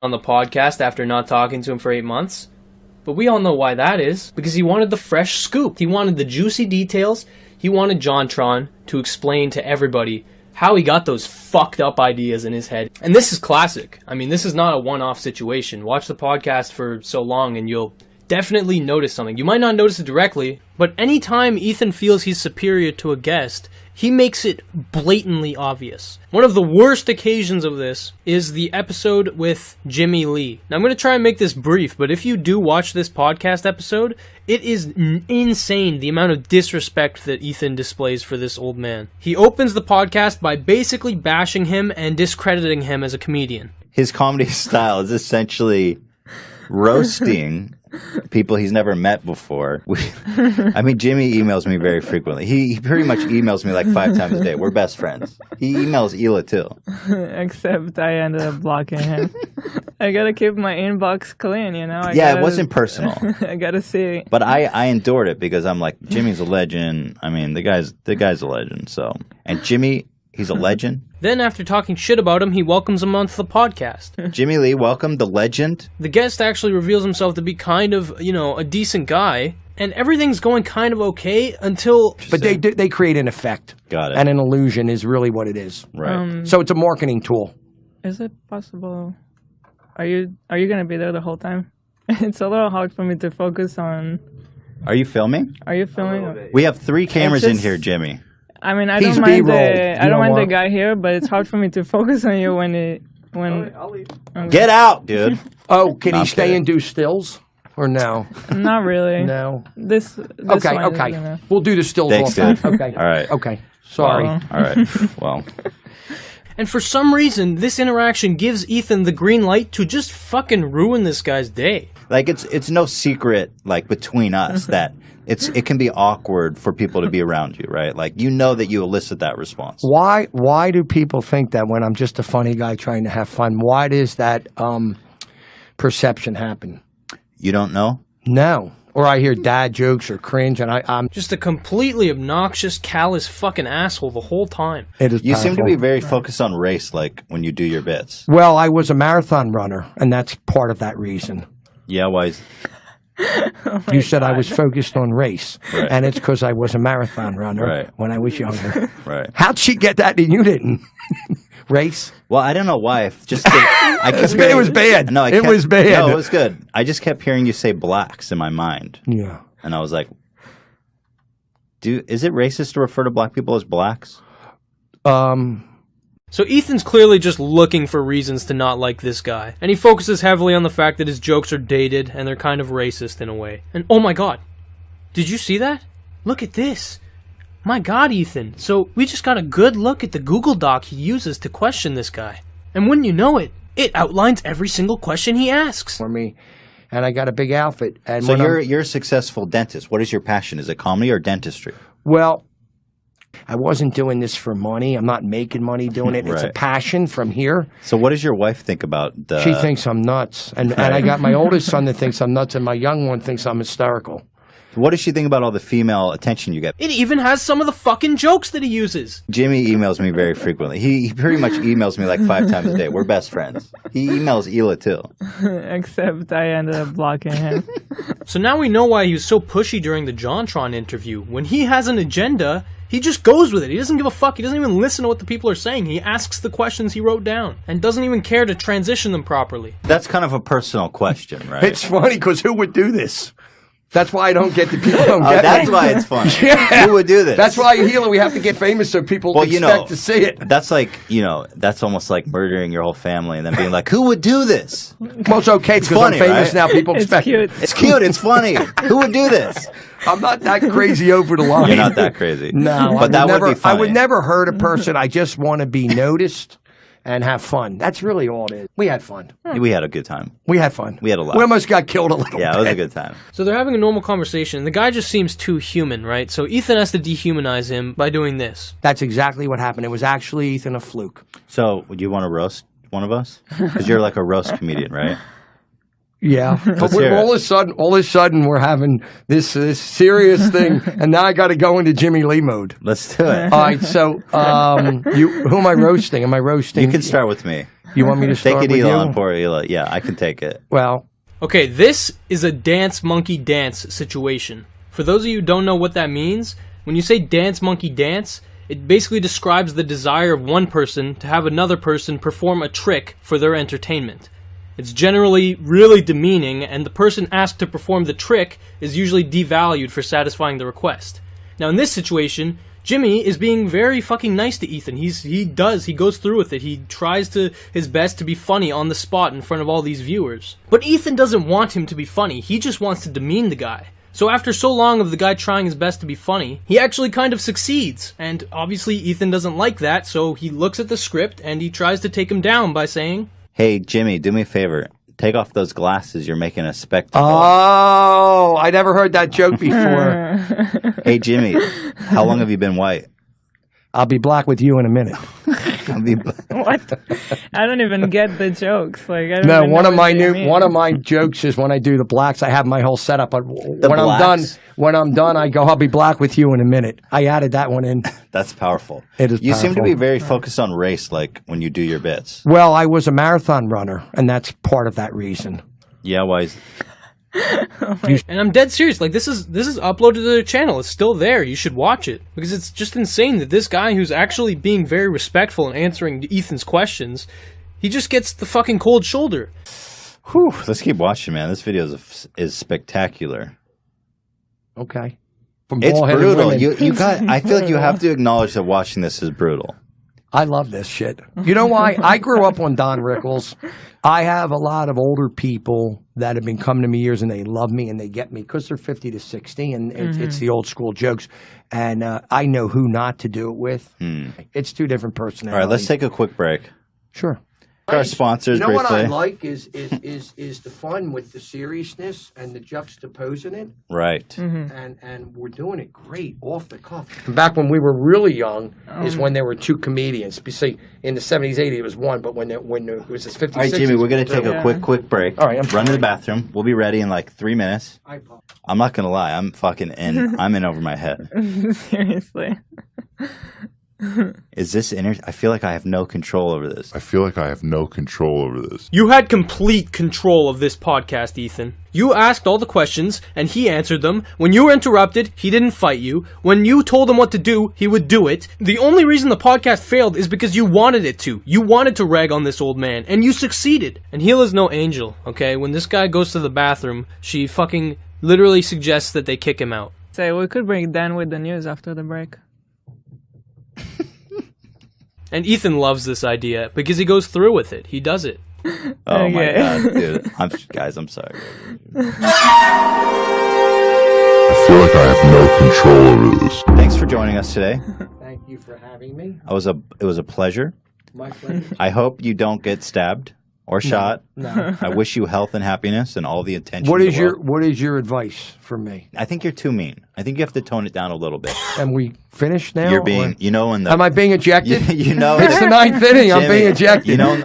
on the podcast after not talking to him for 8 months. But we all know why that is. Because he wanted the fresh scoop. He wanted the juicy details. He wanted JonTron to explain to everybody how he got those fucked up ideas in his head. And this is classic. I mean, this is not a one-off situation. Watch the podcast for so long and you'll definitely notice something. You might not notice it directly, but anytime Ethan feels he's superior to a guest, he makes it blatantly obvious. One of the worst occasions of this is the episode with Jimmy Lee. Now, I'm going to try and make this brief, but if you do watch this podcast episode, it is insane the amount of disrespect that Ethan displays for this old man. He opens the podcast by basically bashing him and discrediting him as a comedian. His comedy style is essentially roasting people he's never met before. I mean, Jimmy emails me very frequently. He pretty much emails me like 5 times a day. We're best friends. He emails Hila too. Except I ended up blocking him. I gotta keep my inbox clean, you know? It wasn't personal. I gotta see. But I endured it because I'm like, Jimmy's a legend. I mean, the guy's a legend. So, and Jimmy, he's a legend. Then, after talking shit about him, he welcomes him onto the podcast. Jimmy Lee, welcome, the legend. The guest actually reveals himself to be kind of, a decent guy, and everything's going kind of okay until... But they create an effect. Got it. And an illusion is really what it is. Right. So it's a marketing tool. Is it possible... Are you going to be there the whole time? It's a little hard for me to focus on... Are you filming? Are you filming? We have 3 cameras in here, Jimmy. I mean, I don't mind the guy here, but it's hard for me to focus on you when. I'll leave. Okay. Get out, dude. Oh, can he stay and do stills? Or no? Not really. No. This Okay. We'll do the stills Thanks, all dude. Okay. All right. Okay. Sorry. All right. Well. And for some reason, this interaction gives Ethan the green light to just fucking ruin this guy's day. Like, it's no secret, like, between us that it can be awkward for people to be around you, right? Like, you know that you elicit that response. Why do people think that when I'm just a funny guy trying to have fun? Why does that perception happen? You don't know? No. Or I hear dad jokes or cringe, and I'm just a completely obnoxious, callous fucking asshole the whole time. It is. You seem to be very focused on race, like, when you do your bits. Well, I was a marathon runner, and that's part of that reason. Yeah, why? You said I was focused on race, right. And it's because I was a marathon runner when I was younger. Right. How'd she get that and you didn't? Race? Well, I don't know why. It was bad. No, it was bad. No, it was good. I just kept hearing you say blacks in my mind. Yeah. And I was like, is it racist to refer to black people as blacks? So Ethan's clearly just looking for reasons to not like this guy. And he focuses heavily on the fact that his jokes are dated and they're kind of racist in a way. And oh my god, did you see that? Look at this. My god, Ethan. So we just got a good look at the Google Doc he uses to question this guy. And wouldn't you know it, it outlines every single question he asks. For me, and I got a big outfit. And so you're a successful dentist. What is your passion? Is it comedy or dentistry? Well, I wasn't doing this for money. I'm not making money doing it. It's a passion from here. So what does your wife think about the... She thinks I'm nuts. And I got my oldest son that thinks I'm nuts, and my young one thinks I'm hysterical. What does she think about all the female attention you get? It even has some of the fucking jokes that he uses. Jimmy emails me very frequently. He pretty much emails me like 5 times a day. We're best friends. He emails Hila too. Except I ended up blocking him. So now we know why he was so pushy during the JonTron interview. When he has an agenda, he just goes with it. He doesn't give a fuck. He doesn't even listen to what the people are saying. He asks the questions he wrote down and doesn't even care to transition them properly. That's kind of a personal question, right? It's funny because who would do this? That's why I don't get the people don't get that's why it's funny. Yeah. Who would do this? That's why we have to get famous so people expect to see it. That's like, that's almost like murdering your whole family and then being like, who would do this? Well, it's okay because I'm famous now. People expect it. It's cute. It's funny. Who would do this? I'm not that crazy over the line. You're not that crazy. No, but that would be funny. I would never hurt a person. I just want to be noticed and have fun. That's really all it is. We had fun. We had a good time. We had fun. We had a lot. We almost got killed a little bit. Yeah, it was a good time. So they're having a normal conversation. The guy just seems too human, right? So Ethan has to dehumanize him by doing this. That's exactly what happened. It was actually Ethan a fluke. So would you want to roast one of us? Because you're like a roast comedian, right? Yeah, but all of a sudden, we're having this serious thing, and now I got to go into Jimmy Lee mode. Let's do it. All right, so who am I roasting? Am I roasting? You can start with me. You want me to Take start it, with Elon. you? Poor Elon. Yeah, I can take it. Well, Okay, this is a dance monkey dance situation. For those of you who don't know what that means, when you say dance monkey dance, it basically describes the desire of one person to have another person perform a trick for their entertainment. It's generally really demeaning, and the person asked to perform the trick is usually devalued for satisfying the request. Now in this situation, Jimmy is being very fucking nice to Ethan. He goes through with it. He tries his best to be funny on the spot in front of all these viewers. But Ethan doesn't want him to be funny. He just wants to demean the guy. So after so long of the guy trying his best to be funny, he actually kind of succeeds. And obviously Ethan doesn't like that, so he looks at the script and he tries to take him down by saying, Hey, Jimmy, do me a favor. Take off those glasses. You're making a spectacle. oh, I never heard that joke before. Hey, Jimmy, how long have you been white? I'll be black with you in a minute. I'll be What? I don't even get the jokes. Like, I don't No, even one know of my what they mean. one of my jokes is when I do the blacks, I have my whole setup. When blacks? I'm done, I go, I'll be black with you in a minute. I added that one in. That's powerful. It is You seem to be powerful. very focused on race, like when you do your bits. Well, I was a marathon runner, and that's part of that reason. Yeah, why is... and I'm dead serious, like this is uploaded to their channel. It's still there. You should watch it. Because it's just insane that this guy who's actually being very respectful and answering Ethan's questions, he just gets the fucking cold shoulder. Whew, let's keep watching, man. This video is spectacular. Okay. From It's bald-headed brutal. women. You got. I feel like you have to acknowledge that watching this is brutal. I love this shit. You know why? I grew up on Don Rickles. I have a lot of older people that have been coming to me years and they love me and they get me because they're 50 to 60 and it's the old school jokes. And I know who not to do it with. It's two different personalities. All right, let's take a quick break. Sure. Our sponsors, You know what I briefly. like is the fun with the seriousness and the juxtaposing it. Right. And we're doing it great off the cuff. Back when we were really young is when there were two comedians. You see, in the 70s, 80s, it was one, but when it was this 50s, All right, Jimmy, we're going to take a Yeah. quick break. All right, I'm Run to the sorry. bathroom. We'll be ready in like 3 minutes. I'm not going to lie. I'm fucking in. I'm in over my head. Seriously. Is this I feel like I have no control over this. I feel like I have no control over this. You had complete control of this podcast, Ethan. You asked all the questions, and he answered them. When you were interrupted, he didn't fight you. When you told him what to do, he would do it. The only reason the podcast failed is because you wanted it to. You wanted to rag on this old man, and you succeeded. And Hila's no angel, okay? When this guy goes to the bathroom, she fucking literally suggests that they kick him out. Say, we could bring Dan with the news after the break. Oh And Ethan loves this idea because he goes through with it. He does it. Oh my Okay. god, dude! I'm sorry. I feel like I have no control over this. Thanks for joining us today. Thank you for having me. It was a pleasure. My pleasure. I hope you don't get stabbed or shot. No. I wish you health and happiness and all the attention. What in is the world. what is your advice for me? I think you're too mean. I think you have to tone it down a little bit. Am we finished now? You're being, or- you know, in the. Am I being ejected? You know, It's the ninth inning. I'm Jimmy, being ejected. You know,